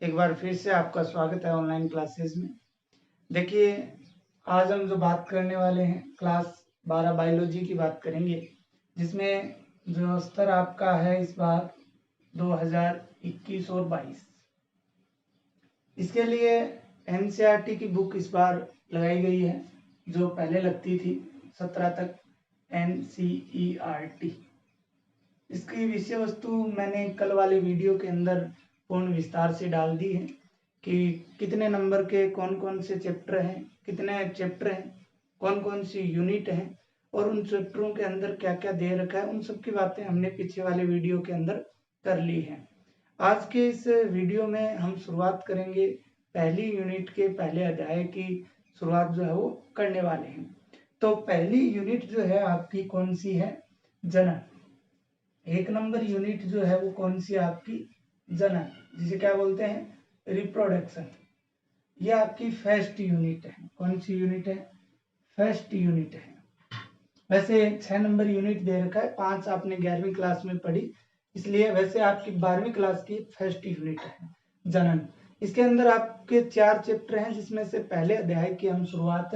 एक बार फिर से आपका स्वागत है ऑनलाइन क्लासेस में। देखिए, आज हम जो बात करने वाले हैं क्लास 12 बायोलॉजी की बात करेंगे, जिसमें जो स्तर आपका है इस बार 2021 और 22। इसके लिए एनसीईआरटी की बुक इस बार लगाई गई है, जो पहले लगती थी 17 तक एनसीईआरटी। इसकी विषय वस्तु मैंने कल वाले वीडियो के अंदर पूर्ण विस्तार से डाल दी है कि कितने नंबर के कौन कौन से चैप्टर हैं, कितने चैप्टर हैं, कौन कौन सी यूनिट हैं और उन चैप्टरों के अंदर क्या क्या दे रखा है, उन सब की बातें हमने पीछे वाले वीडियो के अंदर कर ली है। आज के इस वीडियो में हम शुरुआत करेंगे पहली यूनिट के पहले अध्याय की शुरुआत जो है वो करने वाले हैं। तो पहली यूनिट जो है आपकी कौन सी है? जनन। एक नंबर यूनिट जो है वो कौन सी आपकी? जनन, जिसे क्या बोलते हैं? रिप्रोडक्शन। ये आपकी फर्स्ट यूनिट है। कौन सी यूनिट है? फर्स्ट यूनिट है। वैसे 6 नंबर यूनिट दे रखा है, 5 आपने 11वीं क्लास में पढ़ी, इसलिए वैसे आपकी 12वीं क्लास की फर्स्ट यूनिट है जनन। इसके अंदर आपके 4 चैप्टर हैं, जिसमें से पहले अध्याय की हम शुरुआत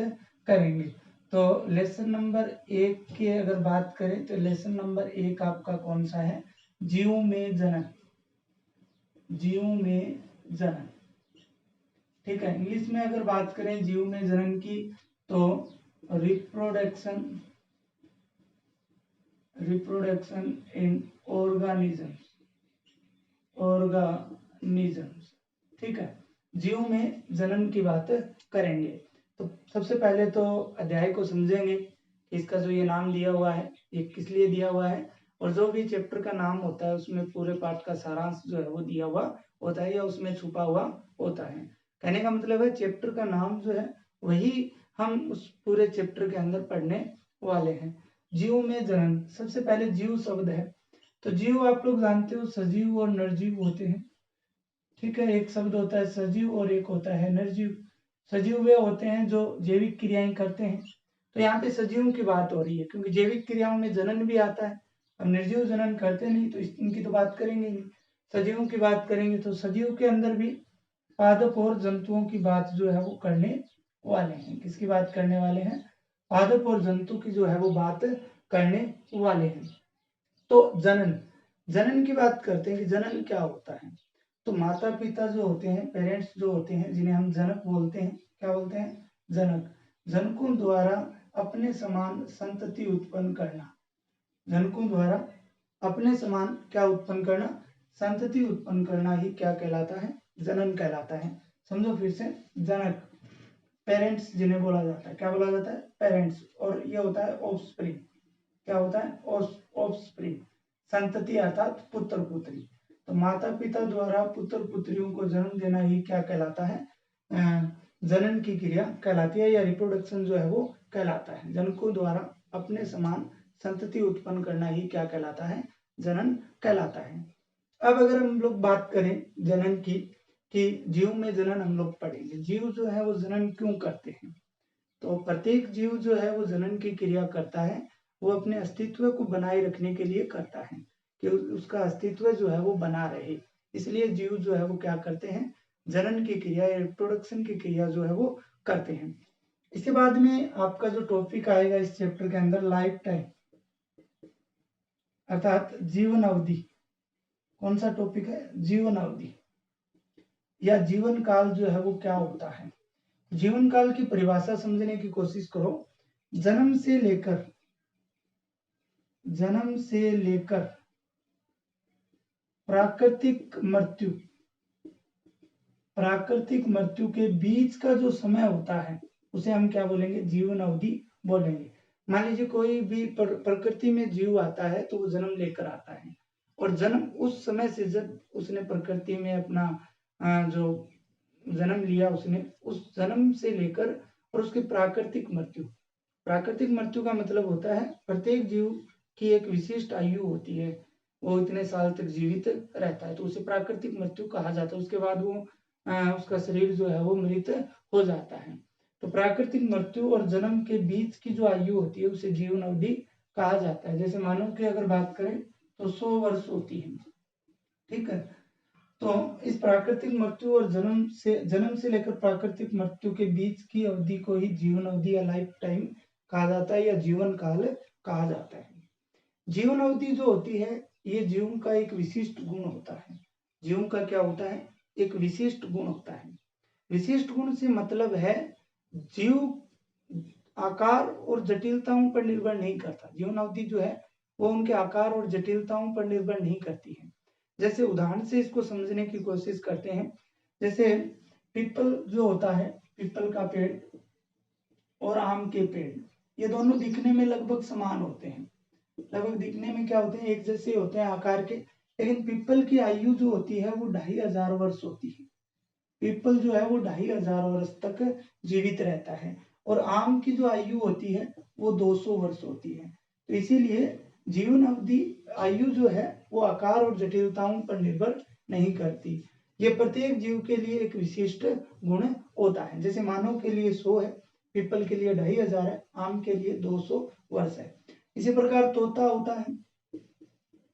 करेंगे। तो लेसन नंबर 1 की अगर बात करें तो लेसन नंबर 1 आपका कौन सा है? जीव में जनन। जीव में जनन, ठीक है। इंग्लिश में अगर बात करें जीव में जनन की तो रिप्रोडक्शन इन ऑर्गेनिजम्स, ठीक है। जीव में जनन की बात करेंगे तो सबसे पहले तो अध्याय को समझेंगे। इसका जो ये नाम दिया हुआ है ये किस लिए दिया हुआ है, और जो भी चैप्टर का नाम होता है उसमें पूरे पाठ का सारांश जो है वो दिया हुआ होता है या उसमें छुपा हुआ होता है। कहने का मतलब है चैप्टर का नाम जो है वही हम उस पूरे चैप्टर के अंदर पढ़ने वाले हैं। जीव में जनन, सबसे पहले जीव शब्द है तो जीव आप लोग जानते हो सजीव और निर्जीव होते हैं, ठीक है। एक शब्द होता है सजीव और एक होता है निर्जीव। सजीव वे होते हैं जो जैविक क्रियाएं करते हैं, तो यहाँ पे सजीवों की बात हो रही है क्योंकि जैविक क्रियाओं में जनन भी आता है। अब निर्जीव जनन करते नहीं तो इनकी तो बात करेंगे नहीं, सजीवों की बात करेंगे। तो सजीव के अंदर भी पादप और जंतुओं की बात जो है वो करने वाले हैं। किसकी बात करने वाले हैं? पादप और जंतु की जो है वो बात करने वाले हैं। तो जनन, जनन की बात करते हैं कि जनन क्या होता है। तो माता पिता जो होते हैं, पेरेंट्स जो होते हैं, जिन्हें हम जनक बोलते हैं, क्या बोलते हैं? जनक। जनकों द्वारा अपने समान संतति उत्पन्न करना। जनकों द्वारा अपने समान क्या उत्पन्न करना? संतति उत्पन्न करना ही क्या कहलाता है? जनन कहलाता है। समझो फिर से, जनक पेरेंट्स जिन्हें बोला जाता है, क्या बोला जाता है? पेरेंट्स। और ये होता है ऑफस्प्रिंग। क्या होता है? ऑफस्प्रिंग, संतति अर्थात पुत्र पुत्री। तो माता पिता द्वारा पुत्र पुत्रियों को जन्म देना ही क्या कहलाता है? जनन की क्रिया कहलाती है या रिप्रोडक्शन जो है वो कहलाता है। जनकों द्वारा अपने समान संतति उत्पन्न करना ही क्या कहलाता है? जनन कहलाता है। अब अगर हम लोग बात करें जनन की कि जीव में जनन हम लोग पढ़ेंगे, जीव जो है वो जनन क्यों करते हैं। तो प्रत्येक जीव जो है वो जनन की क्रिया करता है, वो अपने अस्तित्व को बनाए रखने के लिए करता है कि उसका अस्तित्व जो है वो बना रहे। इसलिए जीव जो है वो क्या करते हैं? जनन की क्रिया या रिप्रोडक्शन की क्रिया जो है वो करते हैं। इसके बाद में आपका जो टॉपिक आएगा इस चैप्टर के अंदर, लाइफ टाइम अर्थात जीवन अवधि। कौन सा टॉपिक है? जीवन अवधि या जीवन काल जो है वो क्या होता है। जीवन काल की परिभाषा समझने की कोशिश करो। जन्म से लेकर प्राकृतिक मृत्यु के बीच का जो समय होता है उसे हम क्या बोलेंगे? जीवन अवधि बोलेंगे। मान लीजिए कोई भी प्रकृति में जीव आता है तो वो जन्म लेकर आता है, और जन्म उस समय से जब उसने प्रकृति में अपना जो जन्म लिया उसने, उस जन्म से लेकर और उसकी प्राकृतिक मृत्यु का मतलब होता है प्रत्येक जीव की एक विशिष्ट आयु होती है, वो इतने साल तक जीवित रहता है तो उसे प्राकृतिक मृत्यु कहा जाता है। उसके बाद वो उसका शरीर जो है वो मृत हो जाता है। तो प्राकृतिक मृत्यु और जन्म के बीच की जो आयु होती है उसे जीवन अवधि कहा जाता है। जैसे मानव की अगर बात करें तो 100 वर्ष होती है, ठीक है। तो इस प्राकृतिक मृत्यु और जन्म से लेकर प्राकृतिक मृत्यु के बीच की अवधि को ही जीवन अवधि या लाइफ टाइम कहा जाता है या जीवन काल कहा जाता है। जीवन अवधि जो होती है ये जीवन का एक विशिष्ट गुण होता है। जीवन का क्या होता है? एक विशिष्ट गुण होता है। विशिष्ट गुण से मतलब है जीव आकार और जटिलताओं पर निर्भर नहीं करता। जीवन अवधि जो है वो उनके आकार और जटिलताओं पर निर्भर नहीं करती है। जैसे उदाहरण से इसको समझने की कोशिश करते हैं। जैसे पीपल जो होता है, पीपल का पेड़ और आम के पेड़, ये दोनों दिखने में लगभग समान होते हैं। लगभग दिखने में क्या होते हैं? एक जैसे होते हैं आकार के। लेकिन पीपल की आयु जो होती है वो 2500 वर्ष होती है। पीपल जो है वो 2500 वर्ष तक जीवित रहता है और आम की जो आयु होती है वो 200 वर्ष होती है। तो इसीलिए जीवन अवधि आयु जो है वो आकार और जटिलताओं पर निर्भर नहीं करती। ये प्रत्येक जीव के लिए एक विशिष्ट गुण होता है। जैसे मानव के लिए 100 है, पीपल के लिए 2500 है, आम के लिए 200 वर्ष है। इसी प्रकार तोता होता है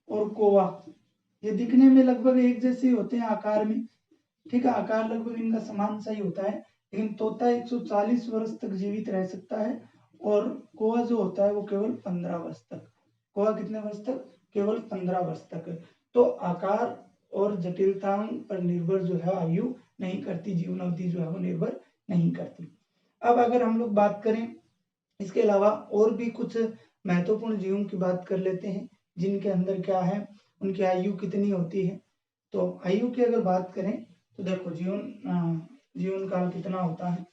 और कौवा, ये दिखने में लगभग एक जैसे होते हैं आकार में। ठीक है, आकार लगभग इनका समान सा ही होता है। लेकिन तोता 140 वर्ष तक जीवित रह सकता है और कौवा जो होता है वो केवल 15 वर्ष तक। कौवा कितने वर्ष तक? केवल 15 वर्ष तक। तो आकार और जटिलताओं पर निर्भर जो है आयु नहीं करती, जीवन अवधि जो है वो निर्भर नहीं करती। अब अगर हम लोग बात करें इसके अलावा और भी कुछ महत्वपूर्ण जीवों की बात कर लेते हैं जिनके अंदर क्या है, उनकी आयु कितनी होती है। तो आयु की अगर बात करें तो देखो जीवन काल कितना होता है।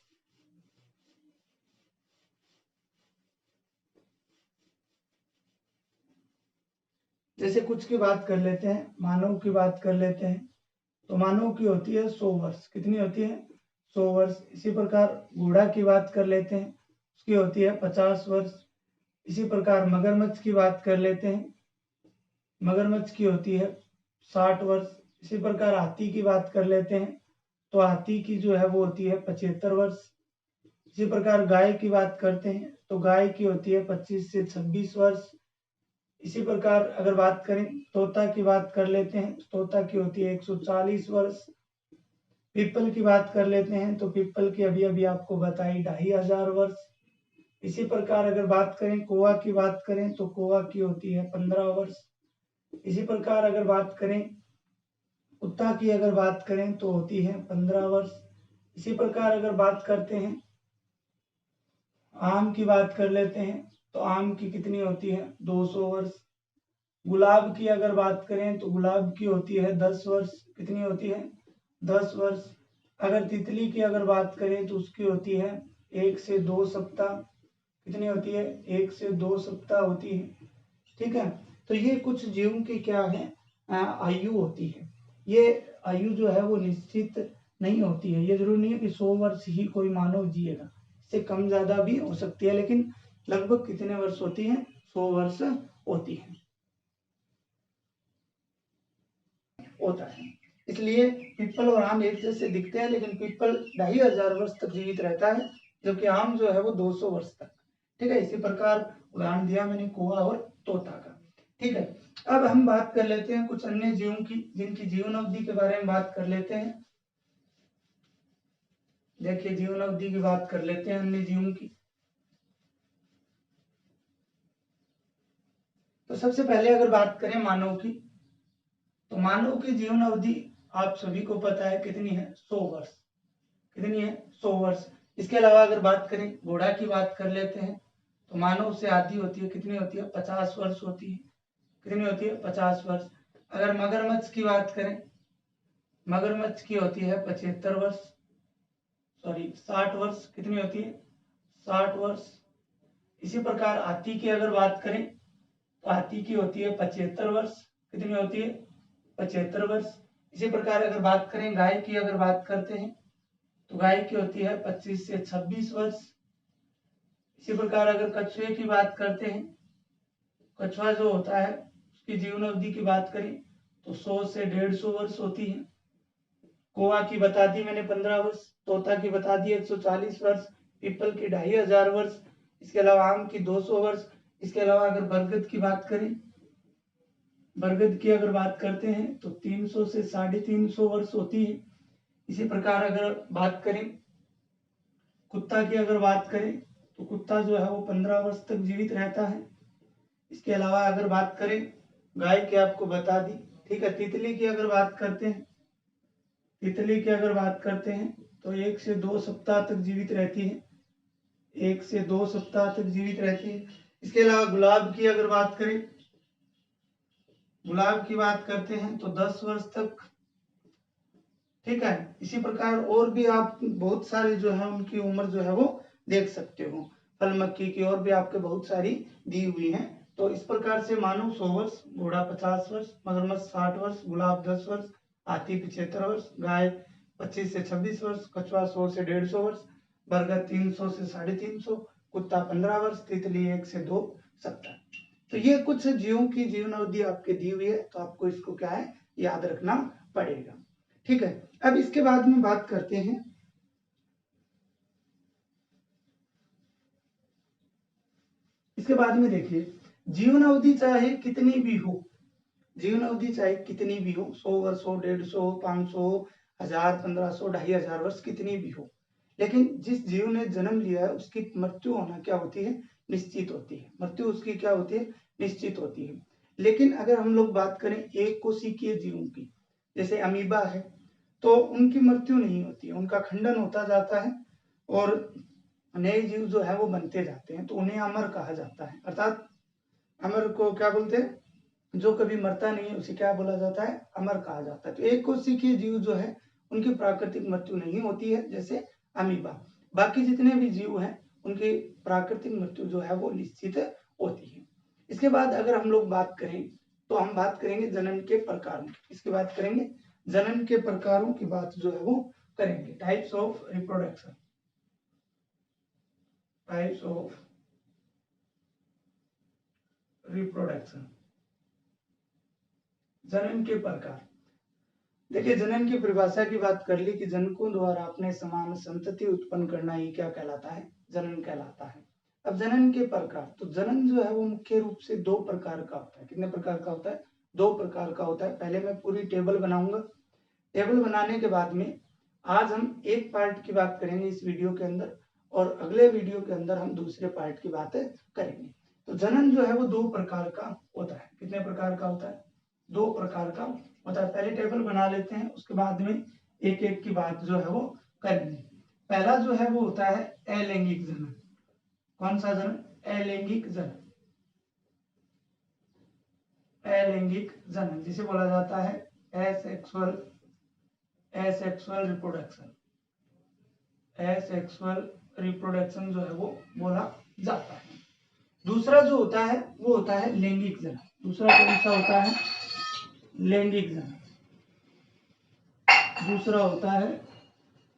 जैसे कुछ की बात कर लेते हैं, मानव की बात कर लेते हैं। तो मानव की होती है 100 वर्ष। कितनी होती है? 100 वर्ष। इसी प्रकार घोड़ा की बात कर लेते हैं, उसकी होती है 50 वर्ष। इसी प्रकार मगरमच्छ की बात कर लेते हैं, मगरमच्छ की होती है 60 वर्ष। इसी प्रकार हाथी की बात कर लेते हैं तो हाथी की जो है वो होती है 75 वर्ष। इसी प्रकार गाय की बात करते हैं तो गाय की होती है 25 से 26 वर्ष। इसी प्रकार अगर बात करें तोता की बात कर लेते हैं, तोता की होती है 140 वर्ष। पीपल की बात कर लेते हैं तो पीपल की अभी अभी आपको बताई 2500 वर्ष। इसी प्रकार अगर बात करें कौवा की बात करें तो कौवा की होती है 15 वर्ष। इसी प्रकार अगर बात करें कुत्ता की अगर बात करें तो होती है 15 वर्ष। इसी प्रकार अगर बात करते हैं आम की बात कर लेते हैं तो आम की कितनी होती है? 200 वर्ष। गुलाब की अगर बात करें तो गुलाब की होती है 10 वर्ष। कितनी होती है? 10 वर्ष। अगर तितली की अगर बात करें तो उसकी होती है 1 से 2 सप्ताह। कितनी होती है? 1 से 2 सप्ताह होती है। ठीक है, तो ये कुछ जीवों की क्या है आयु होती है। ये आयु जो है वो निश्चित नहीं होती है। ये जरूरी नहीं है कि 100 वर्ष ही कोई मानव जिएगा, इससे कम ज्यादा भी हो सकती है, लेकिन लगभग कितने वर्ष होती है? 100 वर्ष होती है, होता है। इसलिए पीपल और आम एक जैसे दिखते हैं, लेकिन पीपल 2500 वर्ष तक जीवित रहता है जबकि आम जो है वो 200 वर्ष तक। ठीक है, इसी प्रकार उदाहरण दिया मैंने कौवा और तोता का। ठीक है, अब हम बात कर लेते हैं कुछ अन्य जीवों की जिनकी जीवन अवधि के बारे में बात कर लेते हैं। देखिए, जीवन अवधि की बात कर लेते हैं अन्य जीवों की। तो सबसे पहले अगर बात करें मानव की, तो मानव की जीवन अवधि आप सभी को पता है कितनी है? 100 वर्ष। कितनी है? 100 वर्ष। इसके अलावा अगर बात करें घोड़ा की बात कर लेते हैं तो मानव से आधी होती है। कितनी होती है? 50 वर्ष होती है। कितनी होती है? 50 वर्ष। अगर मगरमच्छ की बात करें, मगरमच्छ की होती है 75 वर्ष, सॉरी 60 वर्ष। कितनी होती है? 60 वर्ष। इसी प्रकार हाथी की अगर बात करें तो हाथी की होती है 75 वर्ष। कितनी होती है? 75 वर्ष। इसी प्रकार अगर बात करें गाय की अगर बात करते हैं तो गाय की होती है 25 से 26 वर्ष। इसी प्रकार अगर कछुए की बात करते हैं, कछुआ जो होता है उसकी जीवन अवधि की बात करें तो 100 से 150 वर्ष होती है। कौवा की बता दी मैंने 15 वर्ष, तोता की बता दी 140 वर्ष, पीपल की 2500 वर्ष, इसके अलावा आम की 200 वर्ष। इसके अलावा अगर बरगद की बात करें, बरगद की अगर बात करते हैं तो 300 से 350 वर्ष होती है। इसी प्रकार अगर बात करें कुत्ता की अगर बात करें तो कुत्ता जो है वो 15 वर्ष तक जीवित रहता है। इसके अलावा अगर बात करें गाय की आपको बता दी, ठीक है। तितली की अगर बात करते हैं, तितली की अगर बात करते हैं तो 1 से 2 सप्ताह तक जीवित रहती है, 1 से 2 सप्ताह तक जीवित रहती है। इसके अलावा गुलाब की अगर बात करें, गुलाब की बात करते हैं तो 10 वर्ष तक, ठीक है। इसी प्रकार और भी आप बहुत सारे जो है उनकी उम्र जो है वो देख सकते हो। फल मक्खी की और भी आपके बहुत सारी दी हुई है। तो इस प्रकार से मानव 100 वर्ष, घोड़ा 50 वर्ष, मगरमच्छ 60 वर्ष, गुलाब 10 वर्ष, हाथी 75 वर्ष, गाय 25 से 26 वर्ष, कछुआ 100 से 150 वर्ष, बरगद 300 से 350, कुत्ता 15 वर्ष, तितली 1 से 2 सप्ताह। तो ये कुछ जीवों की जीवन अवधि आपके दी हुई है, तो आपको इसको क्या है याद रखना पड़ेगा, ठीक है। अब इसके बाद में बात करते हैं इसके बाद में देखिए जीवन अवधि चाहे कितनी भी हो, जीवन अवधि चाहे कितनी भी हो, 100 वर्ष हो, 150, 500, 1000, 1500, 2500 वर्ष कितनी भी हो, लेकिन जिस जीव ने जन्म लिया है उसकी मृत्यु होना क्या होती है, निश्चित होती है। मृत्यु उसकी क्या होती है, निश्चित होती है। लेकिन अगर हम लोग बात करें एक कोशिकीय जीवों की, जैसे अमीबा है, तो उनकी मृत्यु नहीं होती है, उनका खंडन होता जाता है और नए जीव जो है वो बनते जाते हैं, तो उन्हें अमर कहा जाता है। अर्थात अमर को क्या बोलते हैं, जो कभी मरता नहीं है उसे क्या बोला जाता है, अमर कहा जाता है। तो एक कोशिकीय जीव जो है उनकी प्राकृतिक मृत्यु नहीं होती है, जैसे अमीबा। बाकी जितने भी जीव हैं उनकी प्राकृतिक मृत्यु जो है वो निश्चित होती है। इसके बाद अगर हम लोग बात करें तो हम बात करेंगे जनन के प्रकारों की। इसकी बात करेंगे जनन के प्रकारों की बात जो है वो करेंगे। Types of reproduction, types of reproduction, जनन के प्रकार। देखिए जनन की परिभाषा की बात कर ली कि जनकों द्वारा अपने समान संतति उत्पन्न करना ही क्या कहलाता है, जनन कहलाता है। अब जनन के प्रकार, तो जनन जो है वो मुख्य रूप से 2 प्रकार का होता है। कितने प्रकार का होता है, 2 प्रकार का होता है। पहले मैं पूरी टेबल बनाऊंगा, टेबल बनाने के बाद में आज हम एक पार्ट की बात करेंगे इस वीडियो के अंदर, और अगले वीडियो के अंदर हम दूसरे पार्ट की बात करेंगे। तो जनन जो है वो 2 प्रकार का होता है। कितने प्रकार का होता है, 2 प्रकार का होता है। पहले टेबल बना लेते हैं, उसके बाद में एक एक की बात जो है वो करेंगे। पहला जो है वो होता है अलैंगिक जनन। कौन सा जनन, अलैंगिक जनन, अलैंगिक जनन जिसे बोला जाता है asexual, asexual reproduction, asexual reproduction जो है वो बोला जाता है। दूसरा जो होता है वो होता है लैंगिक जनन। दूसरा कौन सा होता है, लैंगिक जनन। दूसरा होता है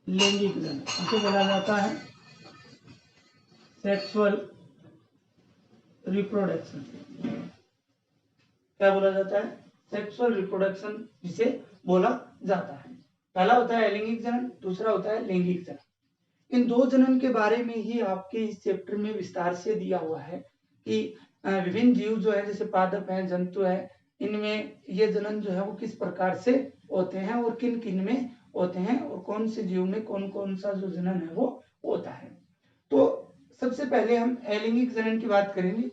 लैंगिक जनन, इसे बोला जाता है सेक्सुअल रिप्रोडक्शन। क्या बोला जाता है, सेक्सुअल रिप्रोडक्शन जिसे बोला जाता है। पहला होता है अलैंगिक जनन, दूसरा होता है लैंगिक जनन। इन 2 जनन के बारे में ही आपके इस चैप्टर में विस्तार से दिया हुआ है कि विभिन्न जीव जो है जैसे पादप है, जंतु है, इनमें ये जनन जो है वो किस प्रकार से होते हैं और किन किन में होते हैं और कौन से जीव में कौन कौन सा जो जनन है वो होता है। तो सबसे पहले हम अलैंगिक जनन की बात करेंगे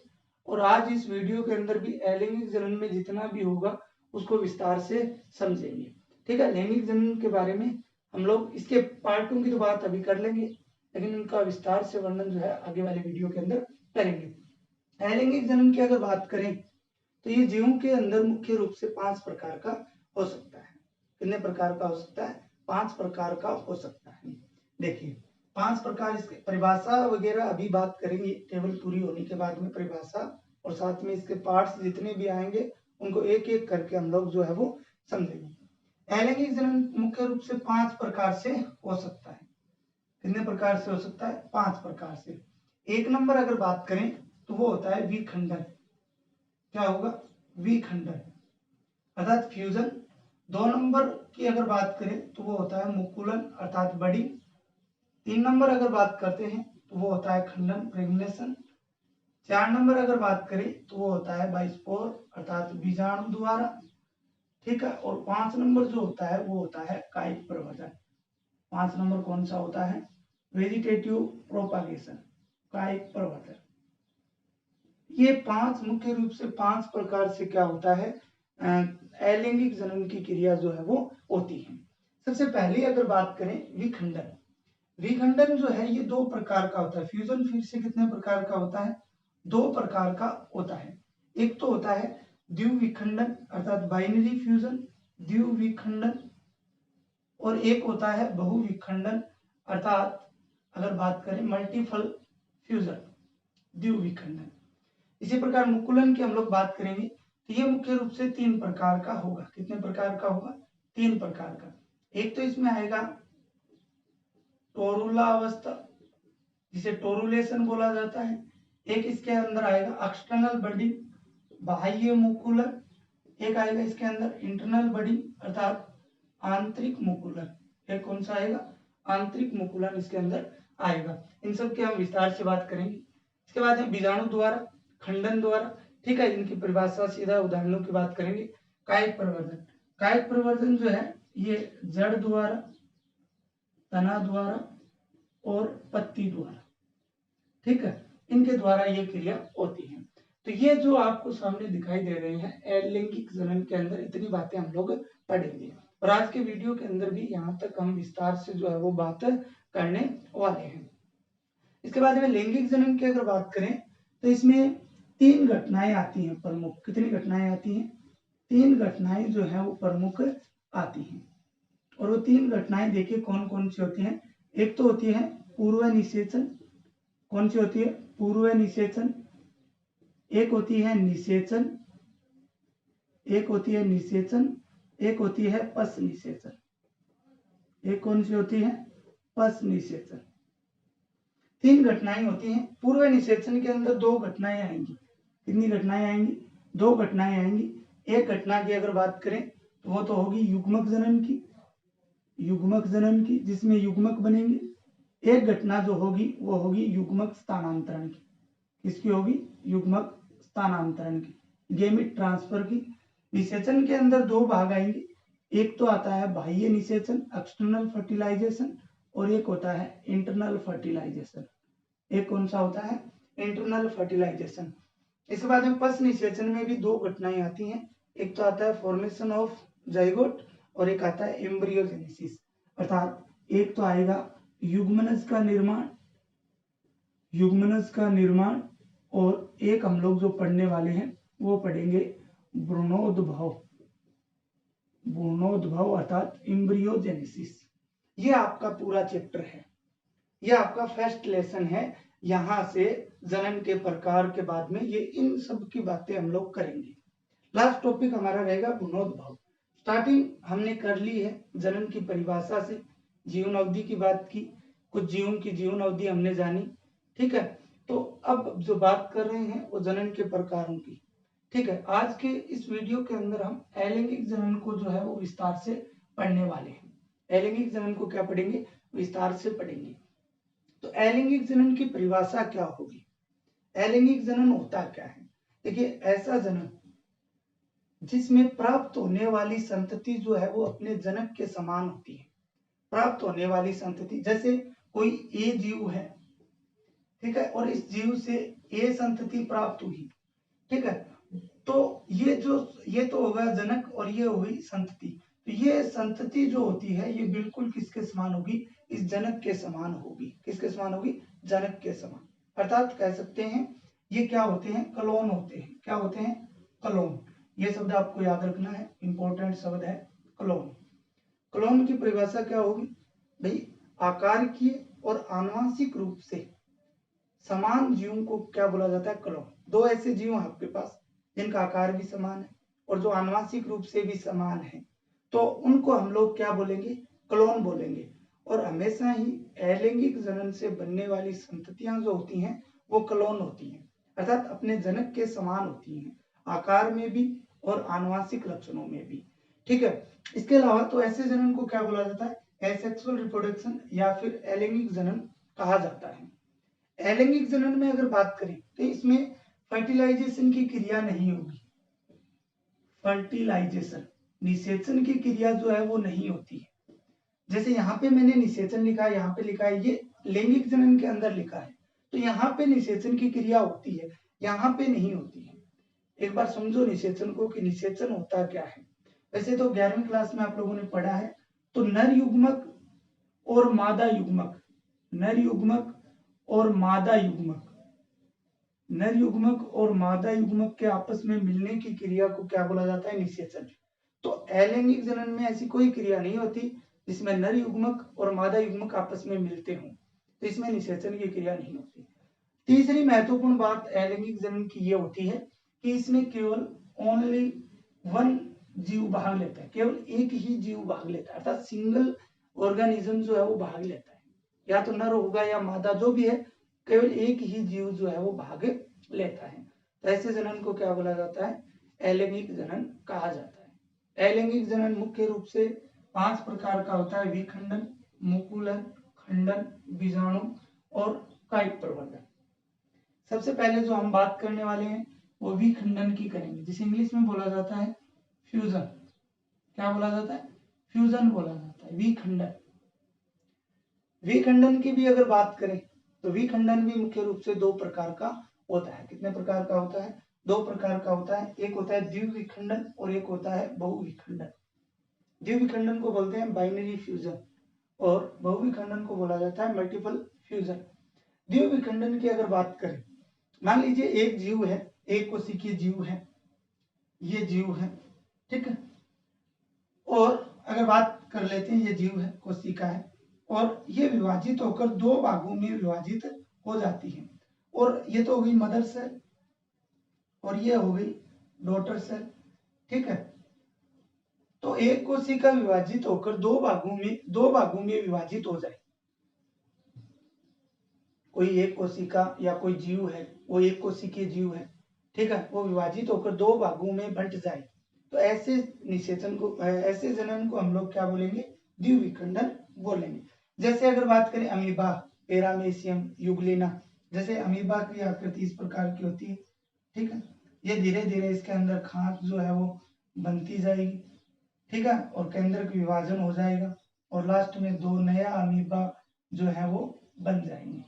और आज इस वीडियो के अंदर भी अलैंगिक जनन में जितना भी होगा उसको विस्तार से समझेंगे, ठीक है। लैंगिक जनन के बारे में हम लोग इसके पार्टों की तो बात अभी कर लेंगे, लेकिन उनका विस्तार से वर्णन जो है आगे वाले वीडियो के अंदर करेंगे। अलैंगिक जनन की अगर बात करें तो ये जीवों के अंदर मुख्य रूप से 5 प्रकार का हो सकता है। कितने प्रकार का हो सकता है, 5 प्रकार का हो सकता है। देखिए 5 प्रकार, इसके परिभाषा वगैरह अभी बात करेंगे टेबल पूरी होने के बाद में, परिभाषा और साथ में इसके पार्ट्स जितने भी आएंगे उनको एक एक करके हम लोग जो है वो समझेंगे। अलैंगिक जनन मुख्य रूप से 5 प्रकार से हो सकता है। कितने प्रकार से हो सकता है, 5 प्रकार से। 1 नंबर अगर बात करें तो वो होता है विखंडन। क्या होगा, विखंडन अर्थात फ्यूजन। 2 नंबर की अगर बात करें तो वो होता है मुकुलन अर्थात बडिंग। 3 नंबर अगर बात करते हैं तो वो होता है खंडन, प्रेग्नेशन। 4 नंबर अगर बात करें तो वो होता है बाई स्पोर अर्थात बीजाणु द्वारा, ठीक है। और 5 नंबर जो होता है वो होता है कायिक प्रवर्धन। 5 नंबर कौन सा होता है? वेजिटेटिव प्रोपागेशन, कायिक प्रवर्धन। ये 5 मुख्य रूप से 5 प्रकार से क्या होता है, अलैंगिक जनन की क्रिया जो है वो होती है। सबसे पहले अगर बात करें विखंडन, विखंडन जो है ये 2 प्रकार का होता है। फ्यूजन फिर से कितने प्रकार का होता है? 2 प्रकार का होता है। एक तो होता है द्विविखंडन अर्थात बाइनरी फ्यूजन, द्विविखंडन, और एक होता है बहुविखंडन अर्थात अगर बात करें मल्टीपल फ्यूजन, द्विविखंडन। इसी प्रकार मुकुलन की हम लोग बात करेंगे तो ये मुख्य रूप से 3 प्रकार का होगा। कितने प्रकार का होगा? 3 प्रकार का। एक तो इसमें आएगा टोरुला अवस्था, जिसे टोरुलेशन बोला जाता है। एक इसके अंदर आएगा एक्सटर्नल बडिंग, बाह्य मुकुलन। एक आएगा इसके अंदर इंटरनल बडिंग अर्थात आंतरिक मुकुलन। एक कौन सा आएगा? आंतरिक मुकुलन इसके अंदर आएगा। इन सब की हम विस्तार से बात करेंगे। इसके बाद है बीजाणु द्वारा, खंडन द्वारा, ठीक है। इनकी परिभाषा सीधा उदाहरणों की बात करेंगे। कायिक प्रवर्धन, कायिक प्रवर्धन जो है ये जड़ द्वारा, तना द्वारा और पत्ती द्वारा, ठीक है, इनके द्वारा ये क्रिया होती है। तो ये जो आपको सामने दिखाई दे रहे हैं अलैंगिक जनन के अंदर इतनी बातें हम लोग पढ़ेंगे, और आज के वीडियो के अंदर भी यहाँ तक हम विस्तार से जो है वो बात करने वाले हैं। इसके बाद में लैंगिक जनन की अगर बात करें तो इसमें 3 घटनाएं आती हैं प्रमुख। कितनी घटनाएं आती हैं? 3 घटनाएं जो है वो प्रमुख आती हैं, और वो 3 घटनाएं देखिए कौन कौन सी होती हैं। एक तो होती है पूर्व निषेचन। कौन सी होती है? पूर्व निषेचन। एक होती है निषेचन, एक होती है निषेचन, एक होती है पश निषेचन। एक कौन सी होती है? पश निषेचन। 3 घटनाएं होती हैं। पूर्व निषेचन के अंदर 2 घटनाएं आएंगी। कितनी घटनाएं आएंगी? 2 घटनाएं आएंगी। एक घटना की अगर बात करें तो वो तो होगी युग्मक जनन की, युग्मक जनन की, जिसमें युग्मक बनेंगे। एक घटना जो होगी वो होगी युग्मक स्थानांतरण की। किसकी होगी? युग्मक स्थानांतरण की, गेमिट ट्रांसफर की। निषेचन के अंदर 2 भाग आएंगे। एक तो आता है बाह्य निषेचन, एक्सटर्नल फर्टिलाइजेशन, और एक होता है इंटरनल फर्टिलाइजेशन। एक कौन सा होता है? Internal fertilisation. इसके बाद में पश निषेचन में भी 2 घटनाएं आती हैं। एक तो आता है फॉर्मेशन ऑफ जाइगोट और एक आता है एम्ब्रियोजेनेसिस, अर्थात एक तो आएगा युग्मनज का निर्माण, युग्मनज का निर्माण, और एक हम लोग जो पढ़ने वाले हैं वो पढ़ेंगे भ्रूणोद्भव, भ्रूणोद्भव अर्थात एम्ब्रियोजेनेसिस। ये आपका पूरा चैप्टर है, ये आपका फर्स्ट लेसन है। यहां से जनन के प्रकार के बाद में ये इन सब की बातें हम लोग करेंगे। लास्ट टॉपिक हमारा रहेगा भ्रूणोद्भव। स्टार्टिंग हमने कर ली है जनन की परिभाषा से, जीवन अवधि की बात की, कुछ जीवों की जीवन अवधि हमने जानी, ठीक है। तो अब जो बात कर रहे हैं वो जनन के प्रकारों की, ठीक है। आज के इस वीडियो के अंदर हम अलैंगिक जनन को जो है वो विस्तार से पढ़ने वाले हैं। अलैंगिक जनन को क्या पढ़ेंगे? विस्तार से पढ़ेंगे। तो अलैंगिक जनन की परिभाषा क्या होगी? अलैंगिक जनन होता क्या है? देखिए, ऐसा जनन जिसमें प्राप्त होने वाली संतति जो है वो अपने जनक के समान होती है। प्राप्त होने वाली संतति, जैसे कोई ए जीव है, ठीक है, और इस जीव से ए संतति प्राप्त हुई, ठीक है। तो ये तो होगा जनक और ये होगी संतति। तो ये संतति जो होती है ये बिल्कुल किसके समान होगी? इस जनक के समान होगी। किसके समान होगी? जनक के समान। अर्थात कह सकते हैं ये क्या होते हैं? क्लोन होते हैं। क्या होते हैं? क्लोन। ये शब्द आपको याद रखना है, इंपॉर्टेंट शब्द है क्लोन। क्लोन की परिभाषा क्या होगी भाई? आकारिकीय और आनुवंशिक रूप से समान जीवों को क्या बोला जाता है? क्लोन। 2 ऐसे जीव हैं आपके पास जिनका आकार भी समान है और जो आनुवंशिक रूप से भी समान है, तो उनको हम लोग क्या बोलेंगे? क्लोन बोलेंगे। और हमेशा ही अलैंगिक जनन से बनने वाली संततियां जो होती हैं वो क्लोन होती हैं, अर्थात अपने जनक के समान होती हैं, आकार में भी और आनुवंशिक लक्षणों में भी, ठीक है। इसके अलावा तो ऐसे जनन को क्या बोला जाता है? एसेक्सुअल रिप्रोडक्शन या फिर अलैंगिक जनन कहा जाता है। अलैंगिक जनन में अगर बात करें तो इसमें फर्टिलाइजेशन की क्रिया नहीं होगी। फर्टिलाइजेशन, निषेचन की क्रिया जो है वो नहीं होती है। जैसे यहाँ पे मैंने निषेचन लिखा है, यहाँ पे लिखा है, ये लैंगिक जनन के अंदर लिखा है, तो यहाँ पे निषेचन की क्रिया होती है, यहाँ पे नहीं होती है। एक बार समझो निषेचन को कि निषेचन होता क्या है। वैसे तो 11वीं क्लास में आप लोगों ने पढ़ा है, तो नर युग्मक और मादा युग्मक, नर युग्मक और मादा युग्मक, नर युग्मक और मादा युग्मक के आपस में मिलने की क्रिया को क्या बोला जाता है? निषेचन। तो अलैंगिक जनन में ऐसी कोई क्रिया नहीं होती जिसमें नर युग्मक और मादा युग्मक आपस में मिलते हों, तो इसमें निषेचन की क्रिया नहीं होती। तीसरी महत्वपूर्ण बात अलैंगिक जनन की ये होती है कि इसमें केवल ओनली वन जीव भाग लेता है, केवल एक ही जीव भाग लेता है, अर्थात सिंगल ऑर्गेनिज्म जो है वो भाग लेता है, या तो नर होगा या मादा, जो भी है, केवल एक ही जीव जो है वो भाग लेता है। तो ऐसे जनन को क्या बोला जाता है? अलैंगिक जनन कहा जाता है। अलैंगिक जनन मुख्य रूप से 5 प्रकार का होता है: विखंडन, मुकुलन, खंडन, बीजाणु और कायिक प्रवर्धन। सबसे पहले जो हम बात करने वाले हैं वो विखंडन की करेंगे, जिसे इंग्लिश में बोला जाता है फ्यूजन। क्या बोला जाता है? फ्यूजन बोला जाता है, विखंडन। विखंडन की भी अगर बात करें तो विखंडन भी मुख्य रूप से 2 प्रकार का होता है। कितने प्रकार का होता है? 2 प्रकार का होता है। एक होता है द्विविखंडन और एक होता है बहुविखंडन। द्विविखंडन को बोलते हैं बाइनरी फ्यूजन और बहुविखंडन को बोला जाता है मल्टीपल फ्यूजन। द्विविखंडन की अगर बात करें, मान लीजिए एक जीव है, एक कोशिकीय जीव है, ये जीव है, ठीक है, और अगर बात कर लेते हैं, ये जीव है, कोशिका है, और ये विभाजित होकर 2 भागों में विभाजित हो जाती है, और ये तो हो गई मदर सेल और ये हो गई डॉटर सेल, ठीक है। तो एक कोशिका विभाजित होकर 2 भागों में विभाजित हो जाए, कोई एक कोशिका या कोई जीव है, वो एक कोशिकीय जीव है, ठीक है, वो विभाजित होकर 2 भागों में बंट जाए, तो ऐसे निषेचन को, ऐसे जनन को हम लोग क्या बोलेंगे? द्विविखंडन बोलेंगे। जैसे अगर बात करें अमीबा, पैरामीशियम, यूग्लिना, जैसे अमीबा की आकृति इस प्रकार की होती है, ठीक है, ये धीरे धीरे इसके अंदर खांच जो है वो बनती जाएगी, ठीक है, और केंद्रक विभाजन हो जाएगा और लास्ट में 2 नया अमीबा जो है वो बन जाएंगे,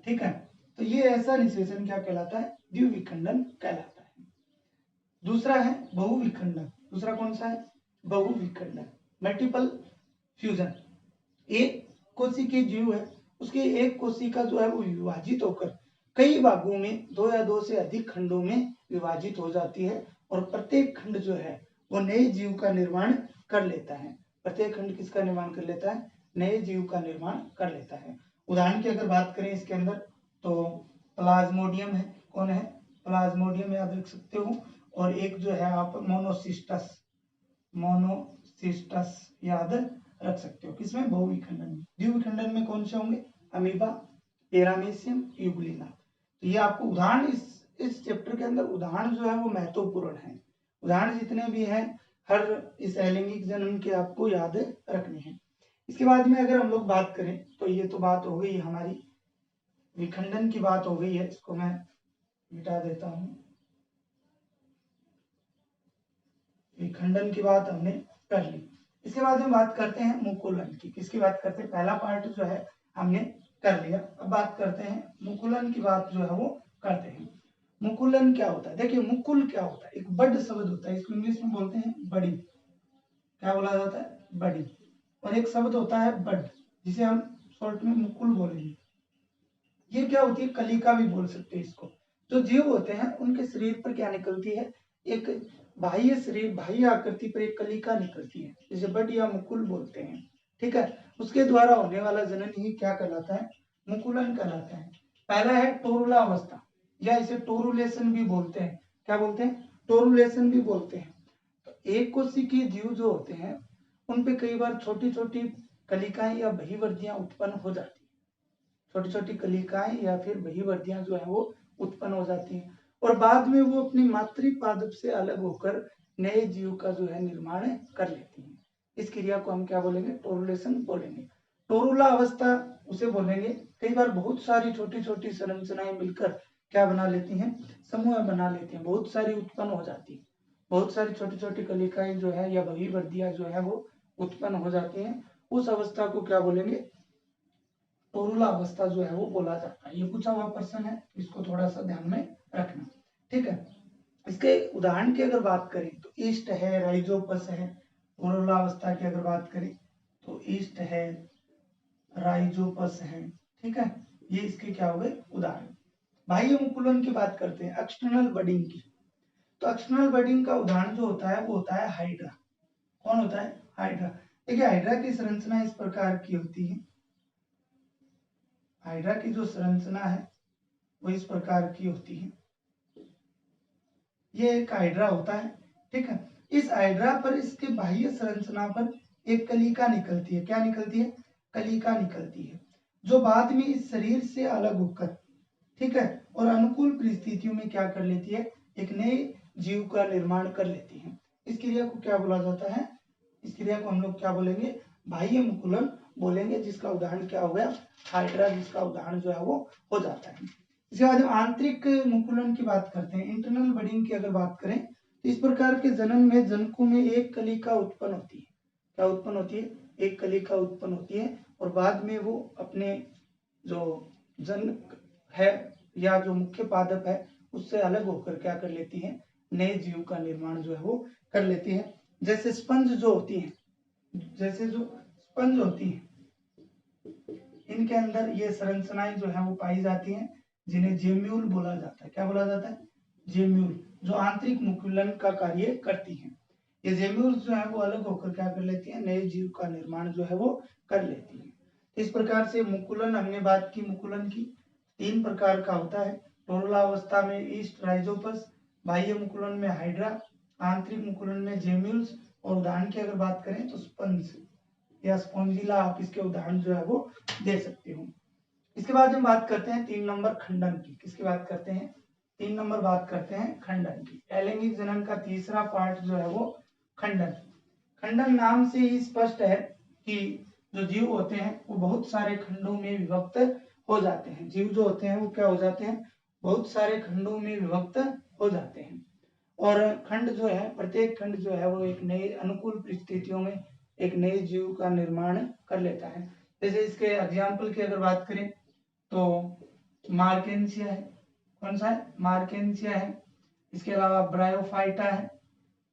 ठीक है। तो ये ऐसा निषेचन क्या कहलाता है? द्विविखंडन कहलाता है। दूसरा है बहुविखंडन। दूसरा कौन सा है? बहुविखंडन, मल्टीपल फ्यूजन। एक कोशिकीय जीव है, उसकी एक कोशिका जो है वो विभाजित होकर कई भागों में, 2 या 2 से अधिक खंडों में विभाजित हो जाती है, और प्रत्येक खंड जो है वो नए जीव का निर्माण कर लेता है। प्रत्येक खंड किसका निर्माण कर लेता है? नए जीव का निर्माण कर लेता है। उदाहरण की अगर बात करें इसके अंदर, तो प्लाज्मोडियम है। कौन है? प्लाज्मोडियम याद रख सकते हो। और एक जो है आप मोनोसिस्टस, मोनोसिस्टस याद रख सकते हो। किसमें? बहुविखंडन में। द्विविखंडन में कौन से होंगे? Amoeba, paramecium, Euglena. तो ये आपको उदाहरण, इस चैप्टर के अंदर उदाहरण जो है वो महत्वपूर्ण है। उदाहरण जितने भी हैं हर इस अलैंगिक जनन के आपको याद रखने हैं। इसके बाद में अगर हम लोग बात करें तो ये तो बात हो गई हमारी, विखंडन की बात हो गई है, इसको मैं मिटा देता हूं। विखंडन की बात हमने कर ली। इसके बाद हम बात करते हैं मुकुलन की। किसकी बात करते हैं? पहला पार्ट जो है हमने कर लिया, अब बात करते हैं मुकुलन की बात जो है वो करते हैं। मुकुलन क्या होता है? देखिए मुकुल क्या होता है? एक बड शब्द होता है, इसको इंग्लिश में बोलते हैं बड़ी। क्या बोला जाता है? बड़ी। और एक शब्द होता है बड, जिसे हम शॉर्ट में मुकुल बोलेंगे। ये क्या होती है? कलिका भी बोल सकते हैं इसको। जो जीव होते हैं उनके शरीर पर क्या निकलती है? एक बाह्य शरीर, बाह्य आकृति पर एक कलिका निकलती है, जिसे बड या मुकुल बोलते हैं, ठीक है। उसके द्वारा होने वाला जनन ही क्या कहलाता है? मुकुलन कहलाता है। पहला है टोरुला अवस्था, या इसे टोरुलेशन भी बोलते हैं। क्या बोलते हैं? टोरुलेशन भी बोलते हैं। तो एक कोशिकीय जीव जो होते हैं उन पे कई बार छोटी छोटी कलिकाएं या बहिर्वर्धियां उत्पन्न हो जाती है। छोटी छोटी कलिकाएं या फिर बहिर्वर्धियां जो है वो उत्पन्न हो जाती हैं, और बाद में वो अपनी मातृपादप से अलग होकर नए जीव का जो है निर्माण कर लेती हैं। इस क्रिया को हम क्या बोलेंगे? टोरुलेशन बोलेंगे। टोरुला अवस्था उसे बोलेंगे, कई बार बहुत सारी छोटी छोटी संरचनाएं मिलकर क्या बना लेती हैं, समूह बना लेती हैं, बहुत सारी उत्पन्न हो जाती है, बहुत सारी छोटी छोटी कलिकाएं जो है या भविवर्धियां जो है वो उत्पन्न हो जाती हैं, उस अवस्था को क्या बोलेंगे, टोरुला अवस्था जो है वो बोला जाता है। ये पूछा हुआ प्रश्न है, इसको थोड़ा सा ध्यान में रखना, ठीक है। इसके उदाहरण की अगर बात करें तो ईस्ट है, राइजोपस है। टोरुला अवस्था की अगर बात करें तो ईस्ट है, राइजोपस है, ठीक है, ये इसके क्या हो गए उदाहरण। बाह्य मुकुलन की बात करते हैं, एक्सटर्नल बडिंग की। तो एक्सटर्नल बडिंग का उदाहरण जो होता है वो होता है हाइड्रा। कौन होता है, हाइड्रा। देखिए हाइड्रा की संरचना इस प्रकार की होती है, हाइड्रा की जो संरचना है वो इस प्रकार की होती है, ये एक हाइड्रा होता है, ठीक है। इस हाइड्रा पर, इसके बाह्य संरचना पर एक कलिका निकलती है, क्या निकलती है, कलिका निकलती है, जो बाद में इस शरीर से अलग होकर, ठीक है, और अनुकूल परिस्थितियों में क्या कर लेती है, एक नए जीव का निर्माण कर लेती है। इस क्रिया को क्या बोला जाता है, इस क्रिया को हम लोग क्या बोलेंगे, बाह्य मुकुलन बोलेंगे, जिसका उदाहरण क्या हो गया, हाइड्रा, जिसका उदाहरण जो है वो हो जाता है। इसके बाद हम आंतरिक मुकुलन की बात करते हैं, इंटरनल बडिंग की अगर बात करें तो इस प्रकार के जन्म में जनकों में एक कलिका उत्पन्न होती है, क्या उत्पन्न होती है, एक कलिका उत्पन्न होती है, और बाद में वो अपने जो जनक है या जो मुख्य पादप है उससे अलग होकर क्या कर लेती है, नए जीव का निर्माण जो है वो कर लेती है। जैसे स्पंज जो होती है, जैसे जो स्पंज होती है, इनके अंदर ये संरचनाएं जो है वो पाई जाती हैं, जिन्हें जेम्यूल बोला जाता है, क्या बोला जाता है, जेम्यूल, जो आंतरिक मुकुलन का कार्य करती हैं। ये जेम्यूल जो है वो अलग होकर क्या कर लेती है, नए जीव का निर्माण जो है वो कर लेती है। इस प्रकार से मुकुलन, हमने बात की मुकुलन की, 3 प्रकार का होता है। टोरुला अवस्था में ईस्ट राइजोपस, बाह्य मुकुलन में हाइड्रा, आंतरिक मुकुलन में जेम्यूल्स, और उदाहरण की अगर बात करें तो स्पंज या स्पॉन्जिला, आप इसके उदाहरण जो है वो दे सकते हो। इसके बाद हम बात करते हैं 3 नंबर खंडन की। किसकी बात करते हैं, 3 नंबर बात करते हैं खंडन की। अलैंगिक जनन का तीसरा पार्ट जो है वो खंडन। खंडन नाम से ही स्पष्ट है कि जो जीव होते हैं वो बहुत सारे खंडों में विभक्त हो जाते हैं। जीव जो होते हैं वो क्या हो जाते हैं, बहुत सारे खंडों में विभक्त हो जाते हैं, और खंड जो है, प्रत्येक खंड जो है वो एक नए अनुकूल परिस्थितियों में एक नए जीव का निर्माण कर लेता है। जैसे इसके एग्जाम्पल की अगर बात करें तो मार्केंसिया है, कौन सा है, मार्केंसिया है। इसके अलावा ब्रायोफाइटा है,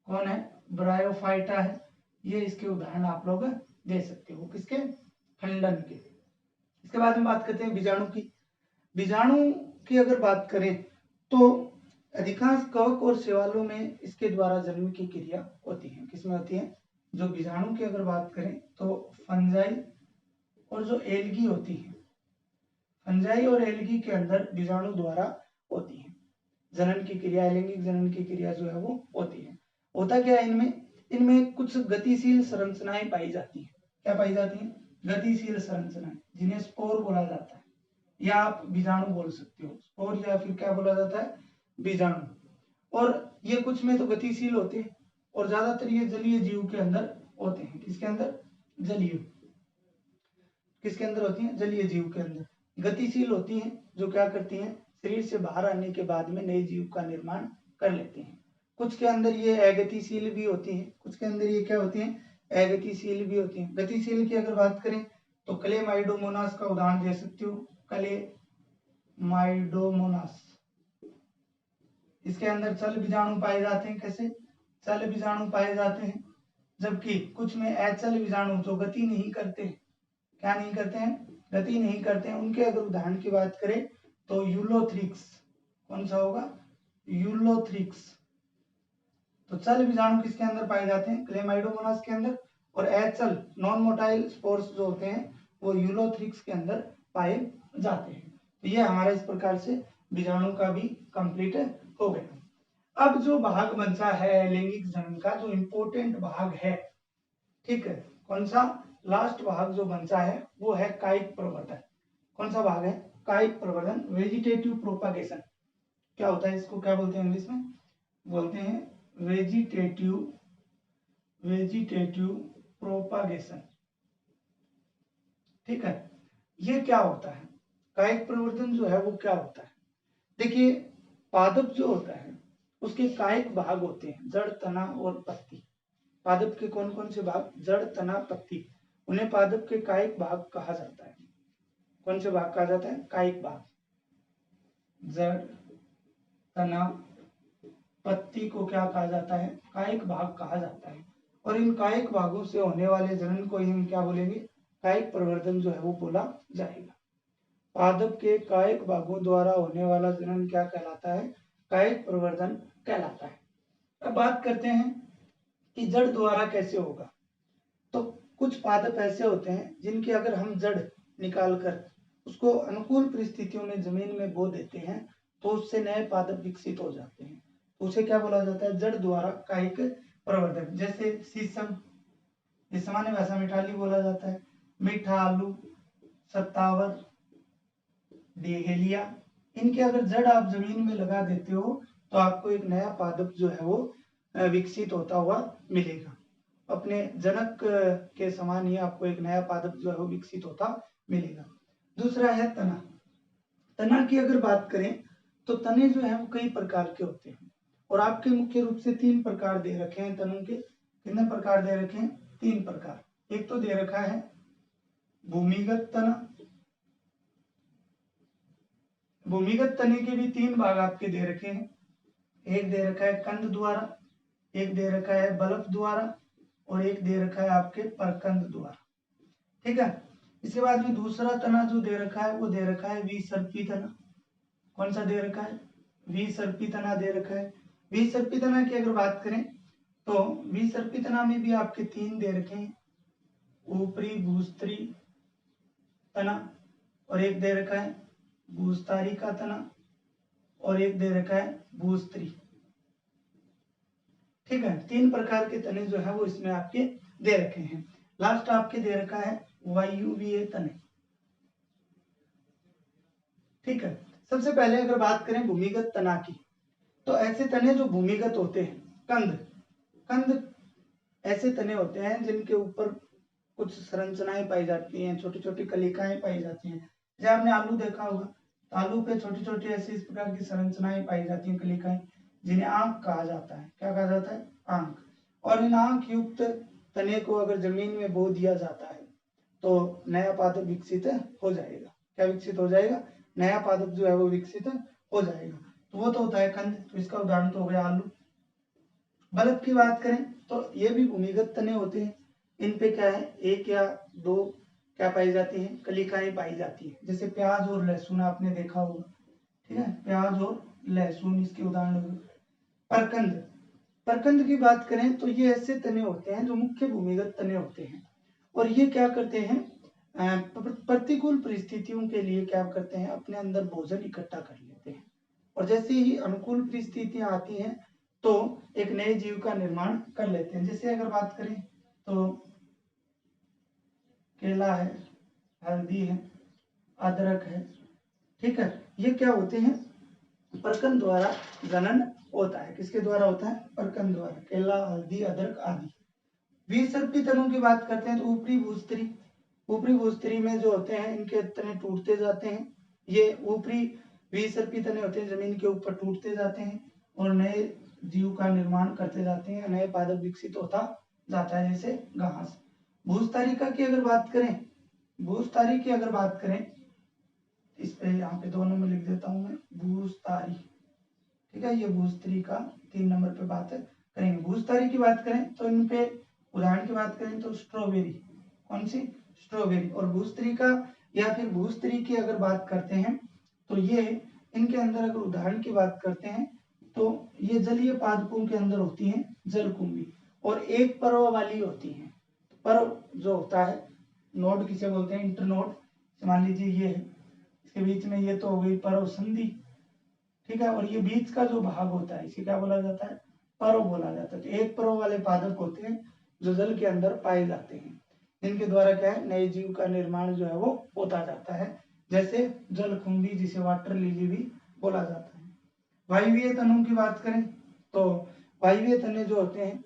कौन है, ब्रायोफाइटा है। ये इसके उदाहरण आप लोग दे सकते हो, किसके, खंडन के। इसके बाद हम बात करते हैं बीजाणु की। बीजाणु की अगर बात करें तो अधिकांश कवक और शैवालों में इसके द्वारा जन्म की क्रिया होती है। किसमें होती है, जो बीजाणु की अगर बात करें तो फंजाई और जो एल्गी होती है, फंजाई और एल्गी के अंदर बीजाणु द्वारा होती है जनन की क्रिया, लैंगिक जनन की क्रिया जो है वो होती है। होता क्या है इनमें, इनमें कुछ गतिशील संरचनाएं पाई जाती है। क्या पाई जाती है, गतिशील संरचनाएं, जिन्हें स्पोर बोला जाता है, या आप बीजाणु बोल सकते हो, स्पोर या फिर क्या बोला जाता है, बीजाणु। और ये कुछ में तो गतिशील होते हैं, और ज्यादातर ये जलीय जीव के अंदर होते हैं। किसके अंदर, जलीय, किसके अंदर होती हैं, जलीय जीव के अंदर गतिशील होती हैं, जो क्या करती हैं, शरीर से बाहर आने के बाद में नए जीव का निर्माण कर लेते हैं। कुछ के अंदर ये अगतिशील भी होती हैं, कुछ के अंदर ये क्या होती हैं, अगतिशील भी होती हैं। गतिशील की अगर बात करें तो क्लेमाइडोमोनास का उदाहरण दे सकते हो, क्लेमाइडोमोनास। इसके अंदर चल बीजाणु पाए जाते हैं, कैसे, चल बीजाणु पाए जाते हैं। जबकि कुछ में अचल बीजाणु जो गति नहीं करते, क्या नहीं करते हैं, गति नहीं करते हैं। उनके अगर उदाहरण की बात करें तो यूलोथ्रिक्स, कौन सा होगा, यूलोथ्रिक्स। तो चल बीजाणु किसके अंदर पाए जाते हैं, क्लेमाइडोमोनास के अंदर, और एचल नॉन मोटाइल स्पोर्स जो होते हैं वो यूलोथ्रिक्स के अंदर पाए जाते हैं। तो ये हमारा इस प्रकार से बीजाणु का भी कंप्लीट हो गया। अब जो भाग बचा है लैंगिक जनन का, जो इंपोर्टेंट भाग है, ठीक है, कौन सा, लास्ट भाग जो बचा है वो है कायिक प्रवर्धन। कौन सा भाग है, कायिक प्रवर्धन, वेजिटेटिव प्रोपागेशन। क्या होता है, इसको क्या बोलते हैं इंग्लिश में, बोलते हैं वेजिटेटिव, वेजिटेटिव प्रोपागेशन। ठीक है, ये क्या होता है, कायिक प्रवर्धन जो है वो क्या होता है। देखिए, पादप जो होता है उसके कायिक भाग होते हैं, जड़, तना और पत्ती। पादप के कौन कौन से भाग, जड़, तना, पत्ती, उन्हें पादप के कायिक भाग कहा जाता है। कौन से भाग कहा जाता है, कायिक भाग। जड़, तना, पत्ती को क्या कहा जाता है, कायिक भाग कहा जाता है। और इन कायिक भागों से होने वाले जनन को ही हम क्या बोलेंगे, कायिक प्रवर्धन जो है वो बोला जाएगा। पादप के कायिक भागों द्वारा होने वाला जनन क्या कहलाता है, कायिक प्रवर्धन कहलाता है। अब बात करते हैं कि जड़ द्वारा कैसे होगा। तो कुछ पादप ऐसे होते हैं जिनके अगर हम जड़ निकालकर उसको अनुकूल परिस्थितियों में जमीन में बो देते हैं तो उससे नए पादप विकसित हो जाते हैं। तो उसे क्या बोला जाता है, जड़ द्वारा कायिक प्रवर्धन। जैसे शीशम, ये सामान्य भाषा में टाली बोला जाता है, मीठा आलू, सत्तावर, डेहेलिया, इनके अगर जड़ आप जमीन में लगा देते हो तो आपको एक नया पादप जो है वो विकसित होता हुआ मिलेगा। अपने जनक के समान ही आपको एक नया पादप जो है वो विकसित होता मिलेगा। दूसरा है तना। तना की अगर बात करें तो तने जो है वो कई प्रकार के होते हैं और आपके मुख्य रूप से 3 प्रकार दे रखे हैं तनों के। कितने प्रकार दे रखे हैं, 3 प्रकार। एक तो दे रखा है भूमिगत तना। भूमिगत तने के भी 3 भाग आपके दे रखे हैं। एक दे रखा है कंद द्वारा, एक दे रखा है बल्ब द्वारा और एक दे रखा है आपके परकंद द्वारा। ठीक है, इसके बाद में दूसरा तना जो दे रखा है वो दे रखा है विसर्पी तना। कौन सा दे रखा है, विसर्पी तना दे रखा है। विसर्पी तना की अगर बात करें तो विसर्पी तना में भी आपके 3 दे रखे हैं, ऊपरी भूस्त्री तना और एक दे रखा है भूस्तारी का तना और एक दे रखा है भूस्त्री। ठीक है, 3 प्रकार के तने जो है वो इसमें आपके दे रखे हैं। लास्ट आपके दे रखा है वायुवीय तने। ठीक है, सबसे पहले अगर बात करें भूमिगत तना की तो ऐसे तने जो भूमिगत होते हैं, कंद, कंद ऐसे तने होते हैं जिनके ऊपर कुछ संरचनाएं पाई जाती हैं, छोटी छोटी कलिकाएं पाई जाती हैं। जैसे आपने आलू देखा होगा तो आलू पे छोटी छोटी ऐसी इस प्रकार की संरचनाएं पाई जाती हैं, कलिकाएं, जिन्हें आंख कहा जाता है। क्या कहा जाता है, आंख। और इन आंख युक्त तने को अगर जमीन में बो दिया जाता है तो नया पादप विकसित हो जाएगा। क्या विकसित हो जाएगा, नया पादप जो है वो विकसित हो जाएगा। तो वो तो होता है कंद, तो इसका उदाहरण तो हो गया आलू। बल्ब की बात करें तो ये भी भूमिगत तने होते हैं। इन पे क्या है, 1 या 2 क्या पाई जाती है, कलिकाएं पाई जाती है। जैसे प्याज और लहसुन आपने देखा होगा। ठीक है, प्याज और लहसुन इसके उदाहरण हो गए। परकंद, परकंद की बात करें तो ये ऐसे तने होते हैं जो मुख्य भूमिगत तने होते हैं और ये क्या करते हैं, प्रतिकूल परिस्थितियों के लिए क्या करते हैं, अपने अंदर भोजन इकट्ठा कर लेते हैं और जैसे ही अनुकूल परिस्थितियां आती हैं तो एक नए जीव का निर्माण कर लेते हैं। जैसे अगर बात करें तो केला है, हल्दी है, अदरक है। ठीक है, ये क्या होते हैं, परकन द्वारा जनन होता है। किसके द्वारा होता है, परकन द्वारा, केला, हल्दी, अदरक आदि। विसर्पी तनों की बात करते हैं तो ऊपरी भूस्त्री, ऊपरी भूस्त्री में जो होते हैं इनके तने टूटते जाते हैं। ये ऊपरी विसर्पी तने होते हैं, जमीन के ऊपर टूटते जाते हैं और नए जीव का निर्माण करते जाते हैं, नए पादप विकसित होता जाता है, जैसे घास। भूस्तारिका की अगर बात करें, भूस्तारी की अगर बात करें, इस पे यहाँ पे 2 नंबर लिख देता हूं मैं, भूस्तारी। ठीक है, ये भूस्त्री का 3 नंबर पे बात करेंगे। भूस्तारी की बात करें तो इन पे उदाहरण की बात करें तो स्ट्रॉबेरी, कौन सी, स्ट्रॉबेरी। और भूस्त्री का या फिर भूस्त्री की अगर बात करते हैं तो ये इनके अंदर अगर उदाहरण की बात करते हैं तो ये जलीय पादपों के अंदर होती हैं जलकुंभी और एक पर्व वाली होती हैं। पर्व जो होता है, नोड किसे बोलते हैं, इंटरनोड। मान लीजिए ये है, इसके बीच में ये तो हो गई पर्व संधि। ठीक है, और ये बीच का जो भाग होता है इसे क्या बोला जाता है, पर्व बोला जाता है। तो एक पर्व वाले पादप होते हैं जो जल के अंदर पाए जाते हैं, जिनके द्वारा क्या है, नए जीव का निर्माण जो है वो होता जाता है, जैसे जलकुंभी, जिसे वाटर लिली भी बोला जाता है। वायवीय तनों की बात करें तो वायवीय तने जो होते हैं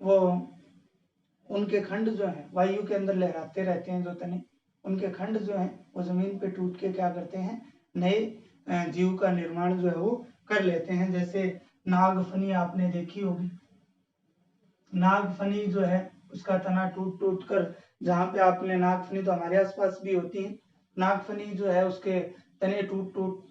वो उनके खंड जो है वायु के अंदर लहराते रहते हैं, जो तने उनके खंड जो हैं वो जमीन पे टूट के क्या करते हैं, नए जीव का निर्माण जो है वो कर लेते हैं। जैसे नागफनी आपने देखी होगी, नागफनी जो है उसका तना टूट टूट कर, जहाँ पे आपने नागफनी तो हमारे आसपास भी होती है, नागफनी जो है उसके तने टूट टूट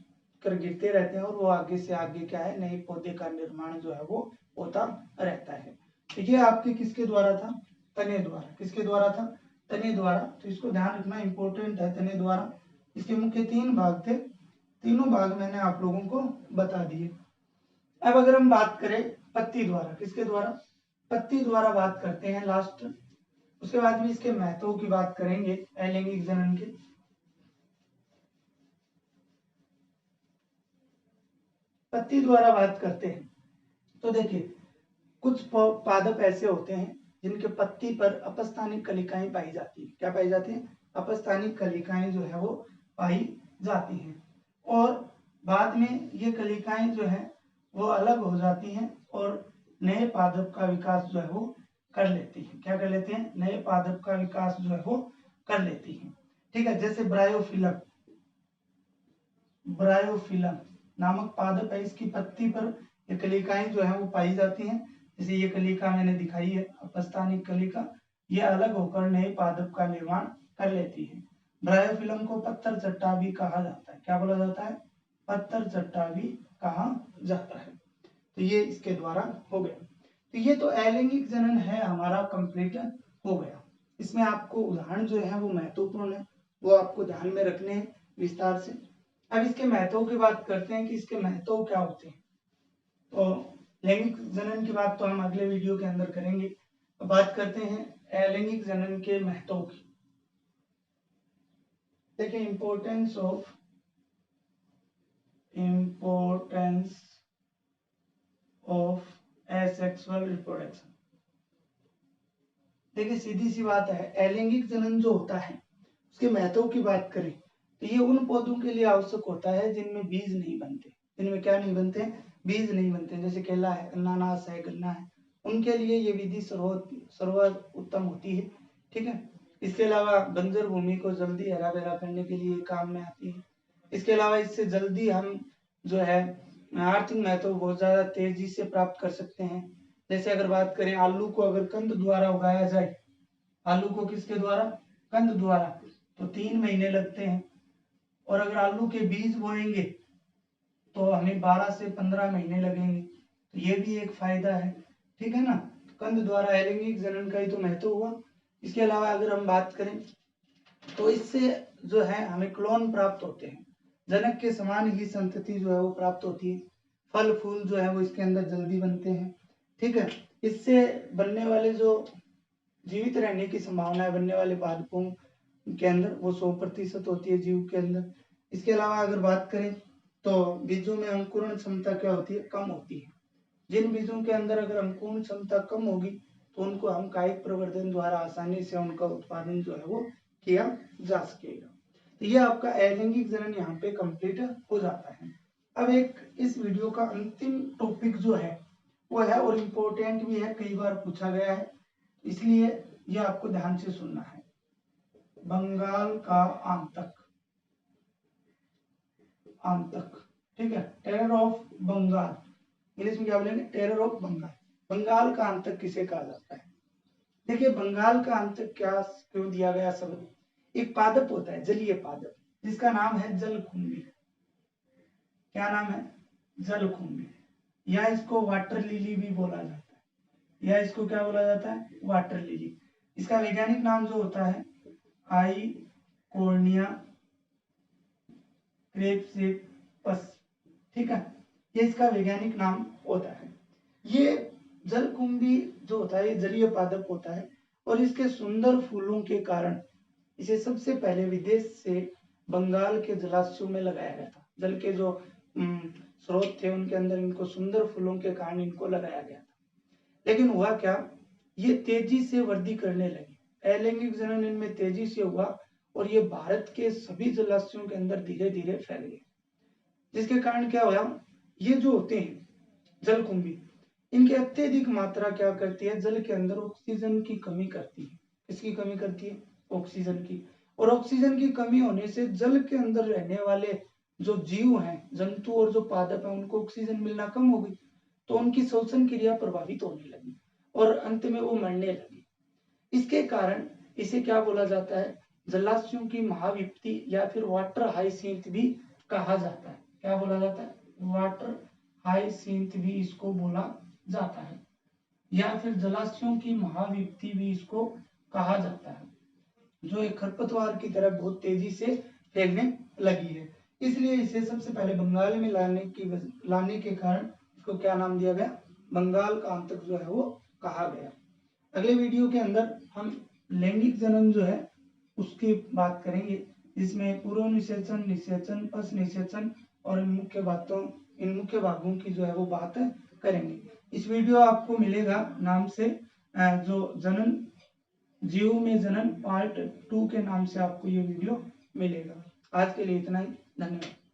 कर गिरते रहते हैं और वो आगे से आगे क्या है, नए पौधे का निर्माण जो है वो होता रहता है। तो ये आपके किसके द्वारा था, तने द्वारा। किसके द्वारा था, तने द्वारा। तो इसको ध्यान रखना इंपॉर्टेंट है, तने द्वारा। इसके मुख्य 3 भाग थे, तीनों भाग मैंने आप लोगों को बता दिए। अब अगर हम बात करें पत्ती द्वारा, किसके द्वारा, पत्ती द्वारा बात करते हैं लास्ट। उसके बाद में इसके महत्व की बात करेंगे अलैंगिक जनन के। पत्ती द्वारा बात करते हैं तो देखिए, कुछ पादप ऐसे होते हैं जिनके पत्ती पर अपस्थानिक कलिकाएं पाई जाती है। क्या पाई जाती है, अपस्थानिक कलिकाएं जो है वो पाई जाती हैं, और बाद में ये कलिकाएं जो है वो अलग हो जाती हैं और नए पादप का विकास जो है वो कर लेती है। क्या कर लेते हैं, नए पादप का विकास जो है वो कर लेती है। ठीक है, जैसे ब्रायोफिलम, ब्रायोफिलम नामक पादप है, इसकी पत्ती पर ये कलिकाएं जो है वो पाई जाती हैं। जैसे ये कलिका मैंने दिखाई है, अपस्थानिक कलिका, ये अलग होकर नए पादप का निर्माण कर लेती है। ब्रायोफिलम को पत्थर चट्टा भी कहा जाता है। क्या बोला जाता है, पत्थर चट्टा भी कहा जाता है। तो ये इसके द्वारा हो गया। तो ये तो अलैंगिक जनन है हमारा, कंप्लीट हो गया। इसमें आपको उदाहरण जो है वो महत्वपूर्ण है, वो आपको ध्यान में रखने हैं विस्तार से। अब इसके महत्व की बात करते हैं कि इसके महत्व क्या होते हैं। तो लैंगिक जनन की बात तो हम अगले वीडियो के अंदर करेंगे। तो बात करते हैं अलैंगिक जनन के महत्व की। देखिए, इंपॉर्टेंस ऑफ एसेक्सुअल रिप्रोडक्शन। देखिए, सीधी सी बात है, अलैंगिक जनन जो होता है उसके महत्व की बात करें तो ये उन पौधों के लिए आवश्यक होता है जिनमें बीज नहीं बनते। जिनमें क्या नहीं बनते, बीज नहीं बनते। जैसे केला है, अनानास है, गन्ना है, उनके लिए ये विधि सर्वोत्तम होती है। ठीक है, इसके अलावा बंजर भूमि को जल्दी हरा भरा करने के लिए काम में आती है। इसके अलावा इससे जल्दी हम जो है आर्थिक महत्व बहुत ज्यादा तेजी से प्राप्त कर सकते हैं। जैसे अगर बात करें आलू को अगर कंद द्वारा उगाया जाए, आलू को किसके द्वारा, कंद द्वारा, तो 3 महीने लगते हैं। और अगर आलू के बीज बोएंगे तो हमें 12 से 15 महीने लगेंगे। तो ये भी एक फायदा है। ठीक है ना, कंद द्वारा अलैंगिक जनन का ही तो महत्व हुआ। इसके अलावा अगर हम बात करें तो इससे जो है हमें क्लोन प्राप्त होते हैं, जनक के समान ही संतति जो है वो प्राप्त होती है। फल फूल जो है वो इसके अंदर जल्दी बनते हैं। ठीक है, इससे बनने वाले जो जीवित रहने की संभावना है बनने वाले पादपों के अंदर वो 100% होती है जीव के अंदर। इसके अलावा अगर बात करें तो बीजों में अंकुरण क्षमता क्या होती है, कम होती है। जिन बीजों के अंदर अगर अंकुरण क्षमता कम होगी तो उनको हम कायिक प्रवर्धन द्वारा आसानी से उनका उत्पादन जो है वो किया जा सकेगा। तो ये आपका अलैंगिक जनन यहाँ पे कंप्लीट हो जाता है। अब एक इस वीडियो का अंतिम टॉपिक जो है वो है, और इम्पोर्टेंट भी है, कई बार पूछा गया है, इसलिए ये आपको ध्यान से सुनना है। बंगाल का आंतक, आंतक, ठीक है, टेरर ऑफ बंगाल, इंग्लिश में क्या बोलेंगे, टेरर ऑफ बंगाल। बंगाल का आंतक किसे कहा जाता है। देखिए, बंगाल का आंतक क्या क्यों दिया गया शब्द, एक पादप होता है, जलीय पादप, जिसका नाम है जलकुंभी। क्या नाम है, जलकुंभी, या इसको वाटर लिली भी बोला जाता है, या इसको क्या बोला जाता है, वाटर लिली। इसका वैज्ञानिक नाम जो होता है आइकोर्निया क्रेपसेपस। ठीक है, ये इसका वैज्ञानिक नाम होता है। ये जलकुंभी जो होता है ये जलीय पादप होता है, और इसके सुंदर फूलों के कारण इसे सबसे पहले विदेश से बंगाल के जलाशयों में लगाया गया था। जल के जो स्रोत थे उनके अंदर इनको सुंदर फूलों के कारण इनको लगाया गया था। लेकिन हुआ क्या, ये तेजी से वृद्धि करने लगी, अलैंगिक जनन इनमें तेजी से हुआ और ये भारत के सभी जलाशयों के अंदर धीरे धीरे फैल गए। जिसके कारण क्या हुआ, ये जो होते हैं जलकुंभी, इनकी अत्यधिक मात्रा क्या करती है, जल के अंदर ऑक्सीजन की कमी करती है। किसकी कमी करती है, ऑक्सीजन की। और ऑक्सीजन की कमी होने से जल के अंदर रहने वाले जो जीव हैं, जंतु और जो पादप हैं, उनको ऑक्सीजन मिलना कम हो गई, तो उनकी श्वसन क्रिया प्रभावित होने लगी और अंत में वो मरने लगी। इसके कारण इसे क्या बोला जाता है, जलाशयों की महाविपत्ति या फिर वाटर हाइसिंथ भी कहा जाता है। क्या बोला जाता है, वाटर हाइसिंथ भी इसको बोला जाता है, या फिर जलाशयों की महाविपत्ति भी इसको कहा जाता है, जो एक खरपतवार की तरह बहुत तेजी से फैलने लगी है। इसलिए इसे सबसे पहले बंगाल में लाने के कारण इसको क्या नाम दिया गया, बंगाल का आतंक जो है वो कहा गया। अगले वीडियो के अंदर हम लैंगिक जनन जो है उसकी बात करेंगे, जिसमें पूर्व निषेचन, निषेचन, पश्च निषेचन और इन मुख्य भागों की जो है वो बात करेंगे। इस वीडियो आपको मिलेगा नाम से जो जनन, जीव में जनन पार्ट 2 के नाम से आपको ये वीडियो मिलेगा। आज के लिए इतना ही, धन्यवाद।